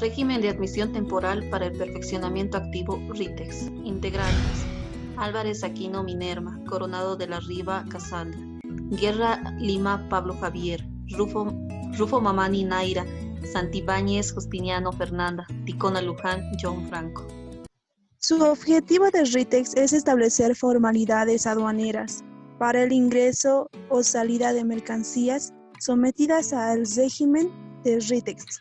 Régimen de admisión temporal para el perfeccionamiento activo RITEX. Integrantes: Álvarez Aquino Minerva, Coronado de la Riva Casandra, Guerra Lima Pablo Javier, Rufo Mamani Naira, Santibáñez Justiniano Fernanda, Ticona Luján John Franco. Su objetivo de RITEX es establecer formalidades aduaneras para el ingreso o salida de mercancías sometidas al régimen de RITEX.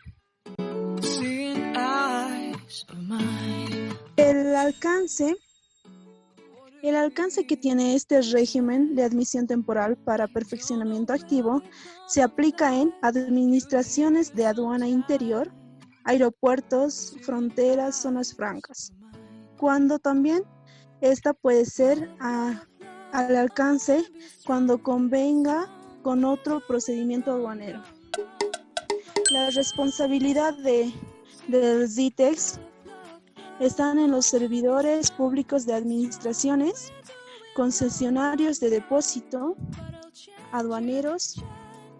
El alcance que tiene este régimen de admisión temporal para perfeccionamiento activo se aplica en administraciones de aduana interior, aeropuertos, fronteras, zonas francas, cuando también esta puede ser al alcance cuando convenga con otro procedimiento aduanero. La responsabilidad del RITEX están en los servidores públicos de administraciones, concesionarios de depósito, aduaneros,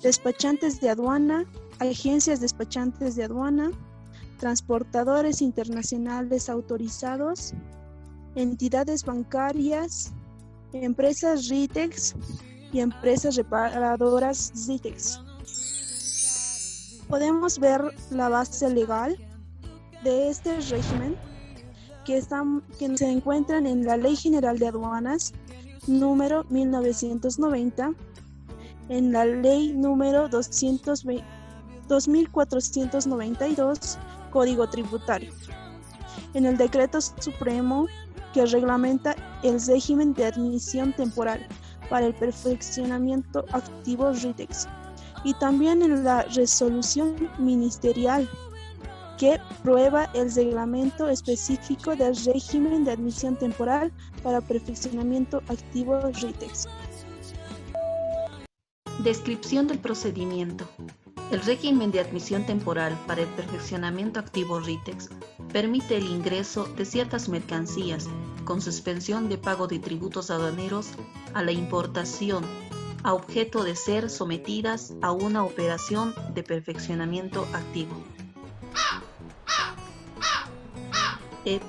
despachantes de aduana, agencias despachantes de aduana, transportadores internacionales autorizados, entidades bancarias, empresas RITEX y empresas reparadoras RITEX. Podemos ver la base legal de este régimen que se encuentran en la Ley General de Aduanas número 1990, en la Ley número 2492, Código Tributario, en el Decreto Supremo que reglamenta el régimen de admisión temporal para el perfeccionamiento activo RITEX, y también en la Resolución Ministerial que prueba el reglamento específico del régimen de admisión temporal para perfeccionamiento activo RITEX. Descripción del procedimiento. El régimen de admisión temporal para el perfeccionamiento activo RITEX permite el ingreso de ciertas mercancías con suspensión de pago de tributos aduaneros a la importación, a objeto de ser sometidas a una operación de perfeccionamiento activo.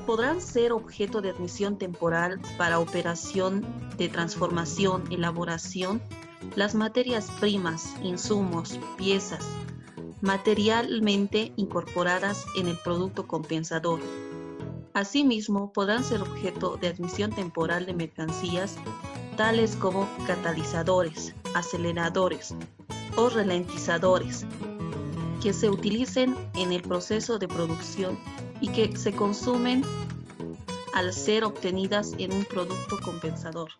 Podrán ser objeto de admisión temporal para operación de transformación, elaboración, las materias primas, insumos, piezas, materialmente incorporadas en el producto compensador. Asimismo, podrán ser objeto de admisión temporal de mercancías tales como catalizadores, aceleradores o ralentizadores, que se utilicen en el proceso de producción y que se consumen al ser obtenidas en un producto compensador.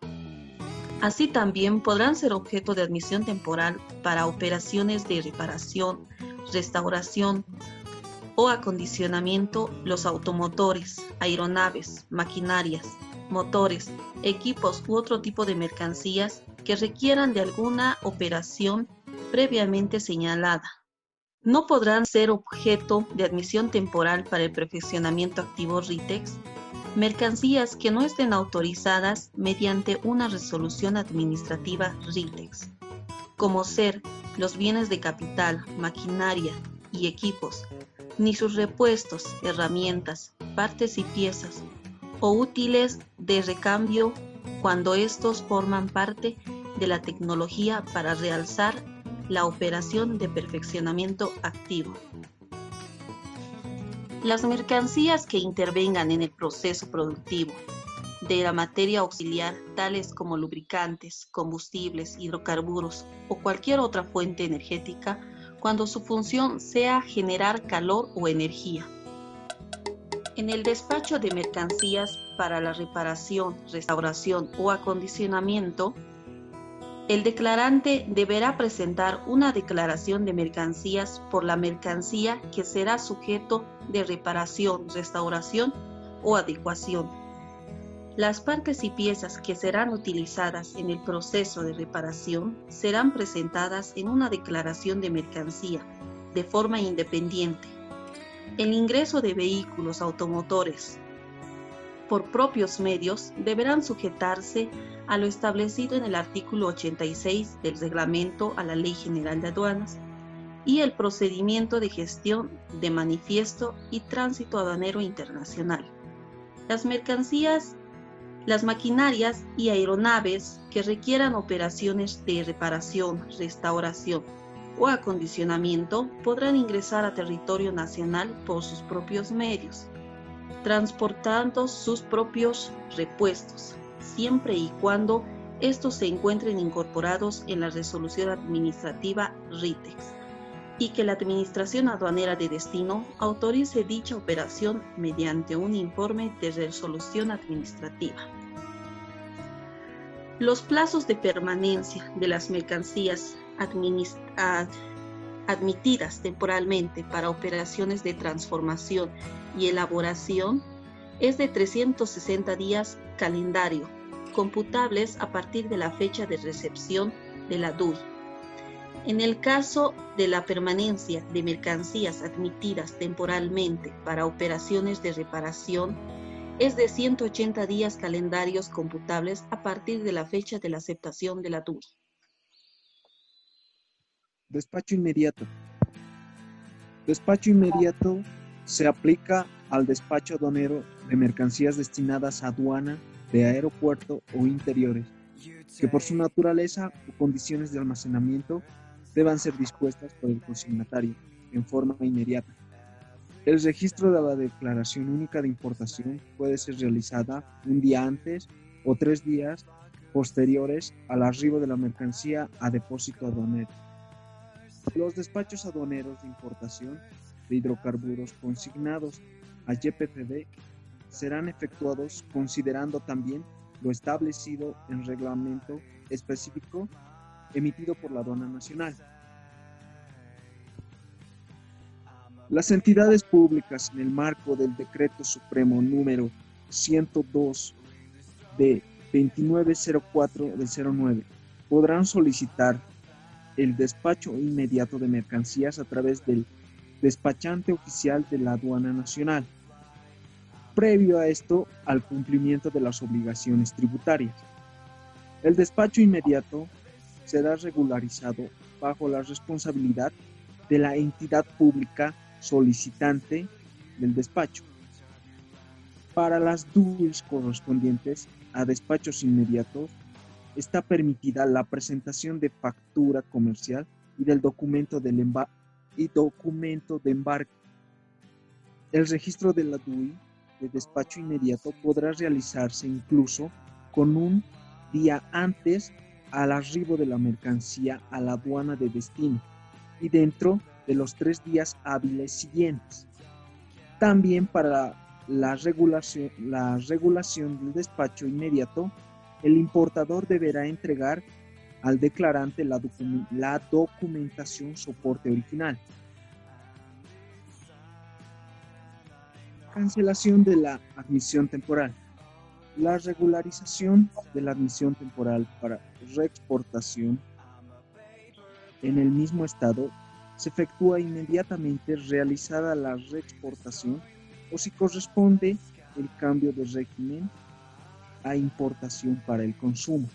Así también podrán ser objeto de admisión temporal para operaciones de reparación, restauración o acondicionamiento los automotores, aeronaves, maquinarias, motores, equipos u otro tipo de mercancías que requieran de alguna operación previamente señalada. No podrán ser objeto de admisión temporal para el perfeccionamiento activo RITEX mercancías que no estén autorizadas mediante una resolución administrativa RITEX, como ser los bienes de capital, maquinaria y equipos, ni sus repuestos, herramientas, partes y piezas, o útiles de recambio cuando estos forman parte de la tecnología para realzar la operación de perfeccionamiento activo. Las mercancías que intervengan en el proceso productivo de la materia auxiliar, tales como lubricantes, combustibles, hidrocarburos o cualquier otra fuente energética, cuando su función sea generar calor o energía. En el despacho de mercancías para la reparación, restauración o acondicionamiento, el declarante deberá presentar una declaración de mercancías por la mercancía que será sujeto de reparación, restauración o adecuación. Las partes y piezas que serán utilizadas en el proceso de reparación serán presentadas en una declaración de mercancía de forma independiente. El ingreso de vehículos automotores por propios medios deberán sujetarse a lo establecido en el artículo 86 del reglamento a la Ley General de Aduanas y el procedimiento de gestión de manifiesto y tránsito aduanero internacional. Las mercancías, las maquinarias y aeronaves que requieran operaciones de reparación, restauración o acondicionamiento podrán ingresar a territorio nacional por sus propios medios, transportando sus propios repuestos, siempre y cuando estos se encuentren incorporados en la resolución administrativa RITEX y que la Administración Aduanera de Destino autorice dicha operación mediante un informe de resolución administrativa. Los plazos de permanencia de las mercancías admitidas temporalmente para operaciones de transformación y elaboración es de 360 días calendario, computables a partir de la fecha de recepción de la DUI. En el caso de la permanencia de mercancías admitidas temporalmente para operaciones de reparación, es de 180 días calendarios computables a partir de la fecha de la aceptación de la DUI. Despacho inmediato. Despacho inmediato se aplica al despacho aduanero de mercancías destinadas a aduana de aeropuerto o interiores, que por su naturaleza o condiciones de almacenamiento deban ser dispuestas por el consignatario en forma inmediata. El registro de la declaración única de importación puede ser realizada un día antes o 3 días posteriores al arribo de la mercancía a depósito aduanero. Los despachos aduaneros de importación de hidrocarburos consignados a YPFD serán efectuados considerando también lo establecido en reglamento específico emitido por la Aduana Nacional. Las entidades públicas en el marco del Decreto Supremo número 102 de 2904 del 09 podrán solicitar el despacho inmediato de mercancías a través del despachante oficial de la Aduana Nacional, previo a esto al cumplimiento de las obligaciones tributarias. El despacho inmediato será regularizado bajo la responsabilidad de la entidad pública solicitante del despacho. Para las DUIs correspondientes a despachos inmediatos, está permitida la presentación de factura comercial y del documento de embarque. El registro de la DUI de despacho inmediato podrá realizarse incluso con un día antes al arribo de la mercancía a la aduana de destino y dentro de los 3 días hábiles siguientes. También para la regulación del despacho inmediato, el importador deberá entregar al declarante la documentación soporte original. Cancelación de la admisión temporal. La regularización de la admisión temporal para reexportación en el mismo estado se efectúa inmediatamente realizada la reexportación o si corresponde el cambio de régimen a importación para el consumo.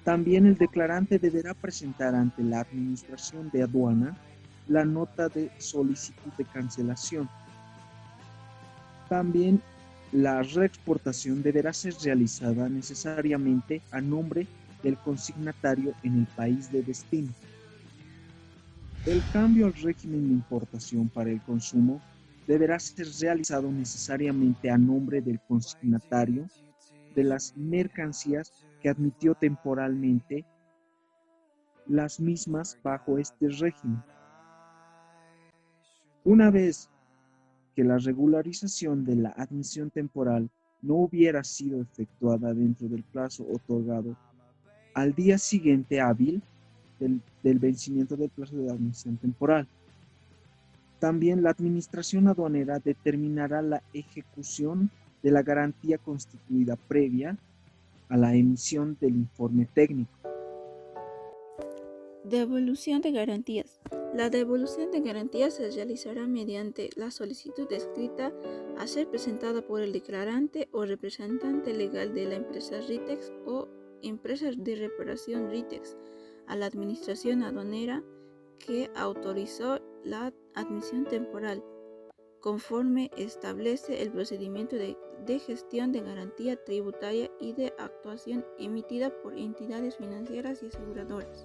También el declarante deberá presentar ante la Administración de Aduana la nota de solicitud de cancelación. También la reexportación deberá ser realizada necesariamente a nombre del consignatario en el país de destino. El cambio al régimen de importación para el consumo deberá ser realizado necesariamente a nombre del consignatario de las mercancías que admitió temporalmente las mismas bajo este régimen. Una vez que la regularización de la admisión temporal no hubiera sido efectuada dentro del plazo otorgado, al día siguiente hábil del vencimiento del plazo de admisión temporal, también la Administración Aduanera determinará la ejecución de la garantía constituida previa a la emisión del informe técnico. Devolución de garantías. La devolución de garantías se realizará mediante la solicitud escrita a ser presentada por el declarante o representante legal de la empresa RITEX o empresa de reparación RITEX a la Administración Aduanera que autorizó la admisión temporal, conforme establece el procedimiento de gestión de garantía tributaria y de actuación emitida por entidades financieras y aseguradoras.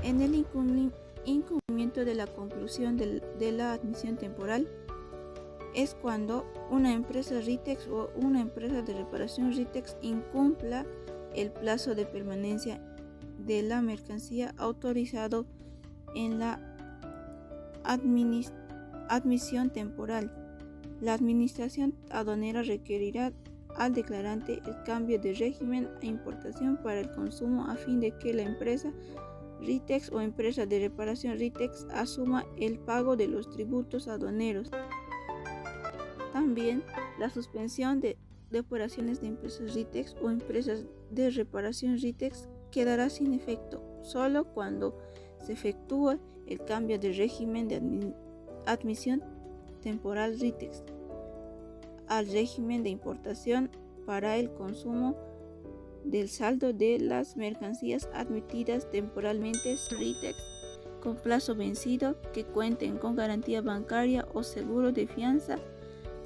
En el incumplimiento de la conclusión de la admisión temporal es cuando una empresa RITEX o una empresa de reparación RITEX incumpla el plazo de permanencia de la mercancía autorizado en la admisión temporal. La administración aduanera requerirá al declarante el cambio de régimen a importación para el consumo a fin de que la empresa RITEX o empresa de reparación RITEX asuma el pago de los tributos aduaneros. También la suspensión de operaciones de empresas RITEX o empresas de reparación RITEX quedará sin efecto solo cuando se efectúe el cambio de régimen de admisión temporal RITEX al régimen de importación para el consumo del saldo de las mercancías admitidas temporalmente RITEX con plazo vencido que cuenten con garantía bancaria o seguro de fianza.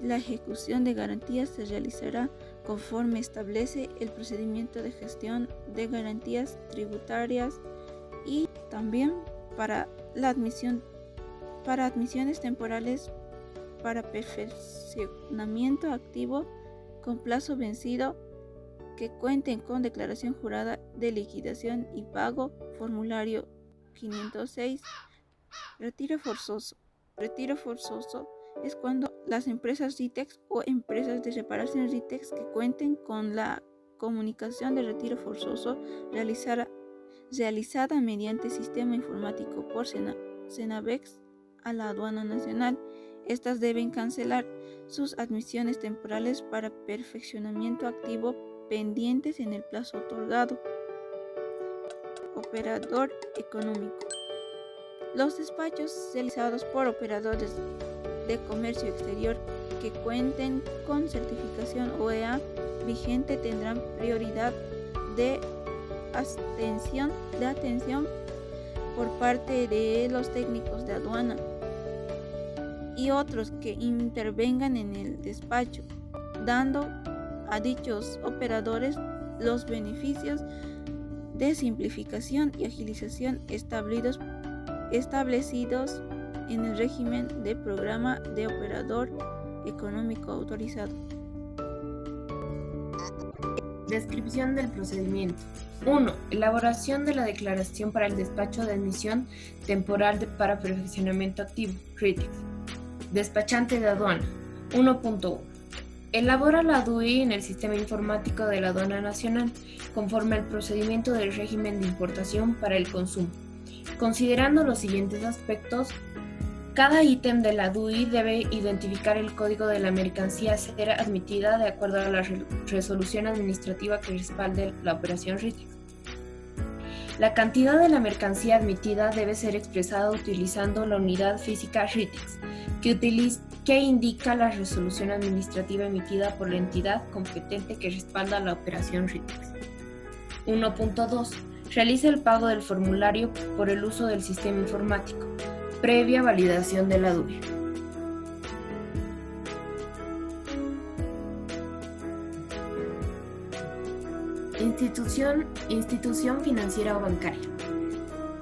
La ejecución de garantías se realizará conforme establece el procedimiento de gestión de garantías tributarias y también para admisiones temporales para perfeccionamiento activo con plazo vencido que cuenten con declaración jurada de liquidación y pago, formulario 506. Retiro forzoso. Retiro forzoso es cuando las empresas RITEX o empresas de reparación RITEX que cuenten con la comunicación de retiro forzoso realizada mediante sistema informático por Cenavex a la Aduana Nacional. Estas deben cancelar sus admisiones temporales para perfeccionamiento activo pendientes en el plazo otorgado. Operador económico. Los despachos realizados por operadores de comercio exterior que cuenten con certificación OEA vigente tendrán prioridad de atención por parte de los técnicos de aduana y otros que intervengan en el despacho, dando a dichos operadores los beneficios de simplificación y agilización establecidos en el régimen de programa de operador económico autorizado. Descripción del procedimiento. 1. Elaboración de la declaración para el despacho de admisión temporal para perfeccionamiento activo, RITEX. Despachante de aduana. 1.1. Elabora la DUI en el sistema informático de la Aduana Nacional, conforme al procedimiento del régimen de importación para el consumo. Considerando los siguientes aspectos, cada ítem de la DUI debe identificar el código de la mercancía a ser admitida de acuerdo a la resolución administrativa que respalde la operación RITEX. La cantidad de la mercancía admitida debe ser expresada utilizando la unidad física RITEX, que indica la resolución administrativa emitida por la entidad competente que respalda la operación RITEX. 1.2. Realiza el pago del formulario por el uso del sistema informático, previa validación de la DUI. Institución financiera o bancaria.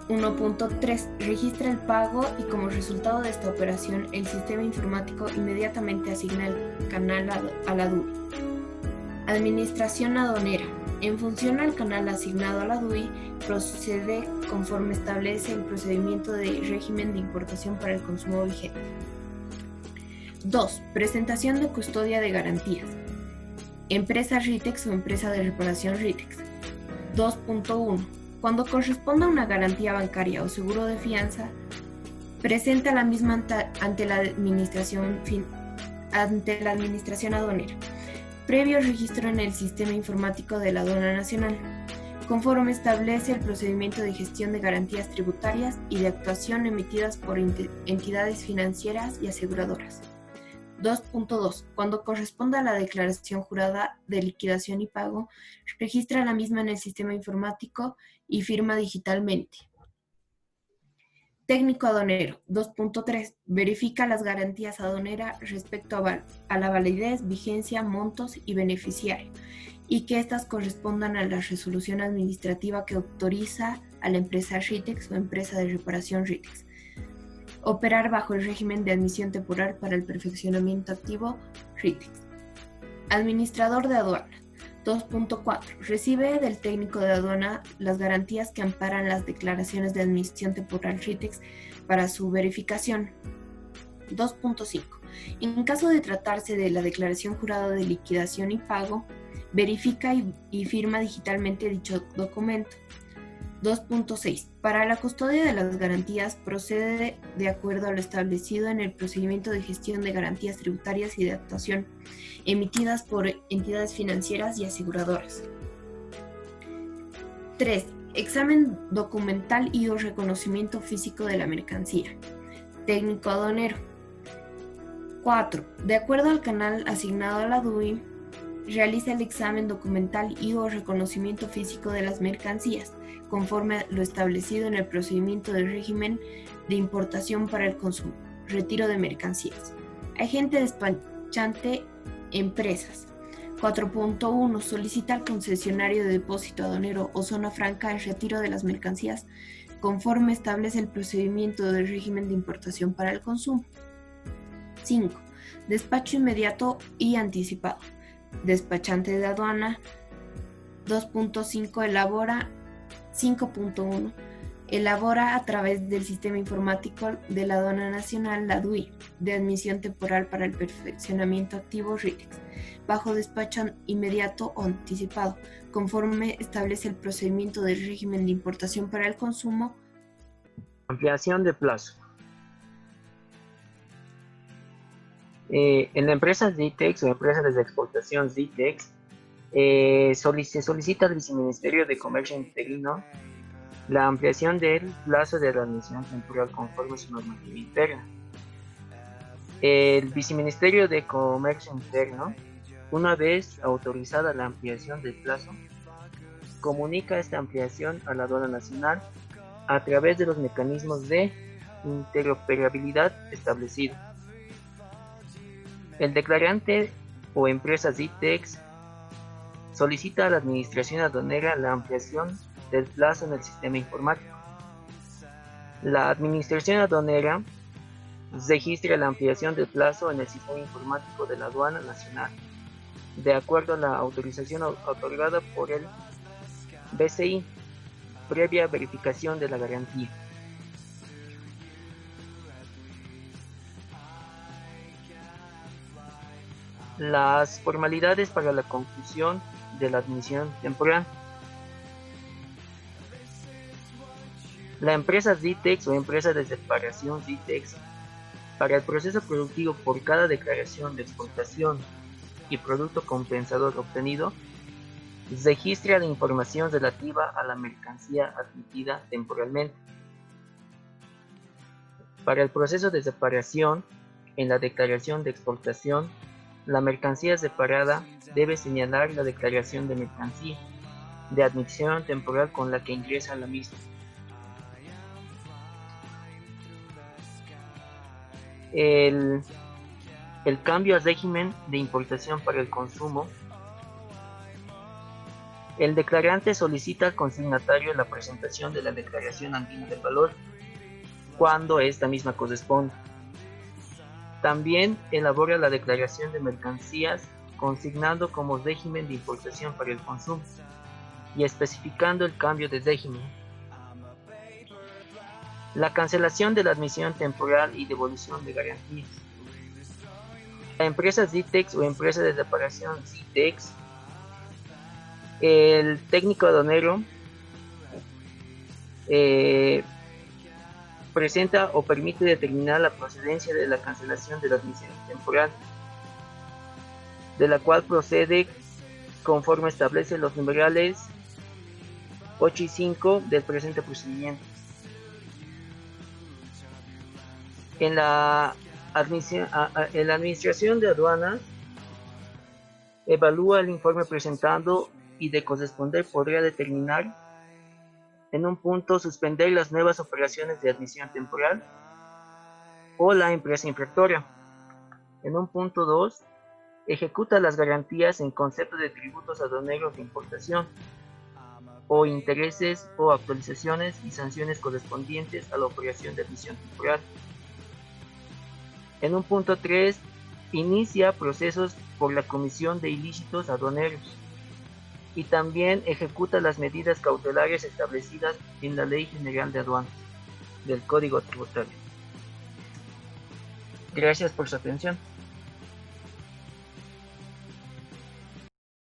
1.3. Registra el pago y como resultado de esta operación, el sistema informático inmediatamente asigna el canal a la DUI. Administración aduanera. En función al canal asignado a la DUI, procede conforme establece el procedimiento de régimen de importación para el consumo vigente. 2. Presentación de custodia de garantías. Empresa RITEX o empresa de reparación RITEX. 2.1. Cuando corresponda una garantía bancaria o seguro de fianza, presenta la misma ante la administración aduanera, previo registro en el sistema informático de la Aduana Nacional, conforme establece el procedimiento de gestión de garantías tributarias y de actuación emitidas por entidades financieras y aseguradoras. 2.2. Cuando corresponda a la declaración jurada de liquidación y pago, registra la misma en el sistema informático y firma digitalmente. Técnico aduanero. 2.3. Verifica las garantías aduaneras respecto a la validez, vigencia, montos y beneficiario, y que éstas correspondan a la resolución administrativa que autoriza a la empresa RITEX o empresa de reparación RITEX operar bajo el régimen de admisión temporal para el perfeccionamiento activo RITEX. Administrador de aduanas. 2.4. Recibe del técnico de aduana las garantías que amparan las declaraciones de admisión temporal RITEX para su verificación. 2.5. En caso de tratarse de la declaración jurada de liquidación y pago, verifica y firma digitalmente dicho documento. 2.6. Para la custodia de las garantías procede de acuerdo a lo establecido en el procedimiento de gestión de garantías tributarias y de actuación emitidas por entidades financieras y aseguradoras. 3. Examen documental y o reconocimiento físico de la mercancía. Técnico aduanero. 4. De acuerdo al canal asignado a la DUI, realiza el examen documental y o reconocimiento físico de las mercancías, conforme a lo establecido en el procedimiento del régimen de importación para el consumo, retiro de mercancías. Agente despachante, empresas. 4.1. Solicita al concesionario de depósito aduanero o zona franca el retiro de las mercancías, conforme establece el procedimiento del régimen de importación para el consumo. 5. Despacho inmediato y anticipado. Despachante de aduana. 2.5. Elabora 5.1. Elabora a través del sistema informático de la Aduana Nacional, la DUI, de admisión temporal para el perfeccionamiento activo RITEX, bajo despacho inmediato o anticipado, conforme establece el procedimiento del régimen de importación para el consumo. Ampliación de plazo. En la empresa ZITEX o empresa de exportación ZITEX, se solicita al Viceministerio de Comercio Interno la ampliación del plazo de la admisión temporal conforme a su normativa interna. El Viceministerio de Comercio Interno, una vez autorizada la ampliación del plazo, comunica esta ampliación a la Aduana Nacional a través de los mecanismos de interoperabilidad establecidos. El declarante o empresa ZITEX solicita a la Administración Aduanera la ampliación del plazo en el sistema informático. La Administración Aduanera registra la ampliación del plazo en el sistema informático de la Aduana Nacional, de acuerdo a la autorización otorgada por el BCI, previa verificación de la garantía. Las formalidades para la conclusión de la admisión temporal. La empresa ZITEX o empresa de separación ZITEX, para el proceso productivo por cada declaración de exportación y producto compensador obtenido, registra la información relativa a la mercancía admitida temporalmente. Para el proceso de separación, en la declaración de exportación, la mercancía separada debe señalar la declaración de mercancía de admisión temporal con la que ingresa la misma. El cambio al régimen de importación para el consumo. El declarante solicita al consignatario la presentación de la declaración andina del valor cuando esta misma corresponde. También elabora la declaración de mercancías consignando como régimen de importación para el consumo y especificando el cambio de régimen. La cancelación de la admisión temporal y devolución de garantías. La empresa ZITEX o empresa de separación ZITEX, el técnico aduanero presenta o permite determinar la procedencia de la cancelación de la admisión temporal, de la cual procede conforme establece los numerales 8 y 5 del presente procedimiento. En la administración de aduanas, evalúa el informe presentado y de corresponder podría determinar En un punto, suspender las nuevas operaciones de admisión temporal o la empresa infractora. En un punto 2, ejecuta las garantías en concepto de tributos aduaneros de importación o intereses o actualizaciones y sanciones correspondientes a la operación de admisión temporal. En un punto 3, inicia procesos por la comisión de ilícitos aduaneros y también ejecuta las medidas cautelares establecidas en la Ley General de Aduanas del Código Tributario. Gracias por su atención.